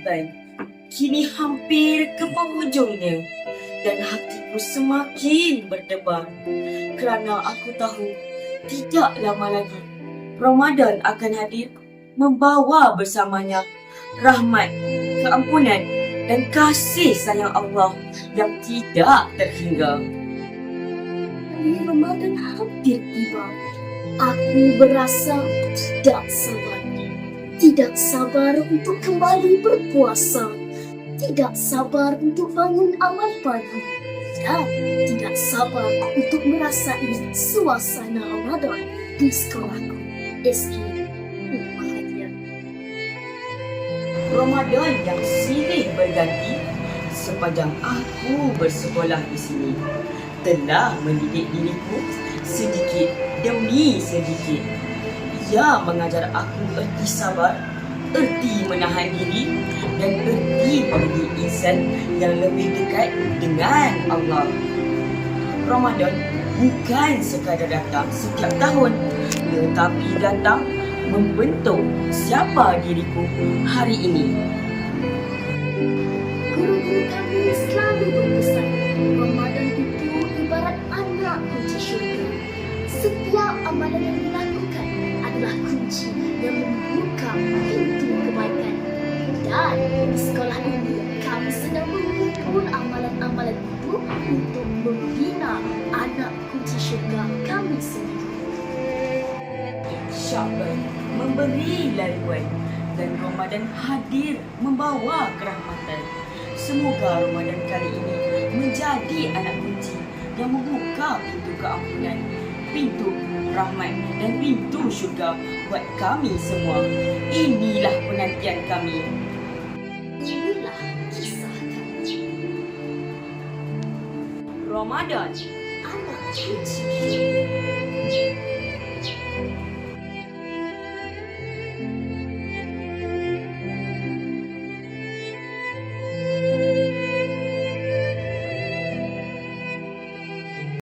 Ramadan kini hampir ke penghujungnya dan hatiku semakin berdebar kerana aku tahu tidak lama lagi Ramadan akan hadir membawa bersamanya rahmat, keampunan dan kasih sayang Allah yang tidak terhingga. Ramadan hampir tiba. Aku berasa tidak sabar. Tidak sabar untuk kembali berpuasa. Tidak sabar untuk bangun awal pagi. Dan tidak sabar untuk merasai suasana Ramadan di sekolahku. SK bahagia. Ramadan yang silih berganti sepanjang aku bersekolah di sini telah mendidik diriku sedikit demi sedikit. Ia mengajar aku erti sabar, erti menahan diri dan erti menjadi insan yang lebih dekat dengan Allah. Ramadan bukan sekadar datang setiap tahun, tetapi datang membentuk siapa diriku hari ini. Guru-guru kami selalu berpesan, Ramadan itu ibarat anak kunci syurga. Setiap amalan yang dilakukan adalah kunci yang membuka pintu kebaikan. Dan di sekolah ini kami sedang mengumpul amalan-amalan itu untuk membina anak kunci syurga kami sendiri. Syakban memberi laluan dan Ramadan hadir membawa kerahmatan. Semoga Ramadan kali ini menjadi anak kunci yang membuka pintu keampunan, pintu rahmat dan pintu syurga buat kami semua. Inilah penantian kami. Inilah kisah kami. Ramadan Anak kunci syurga.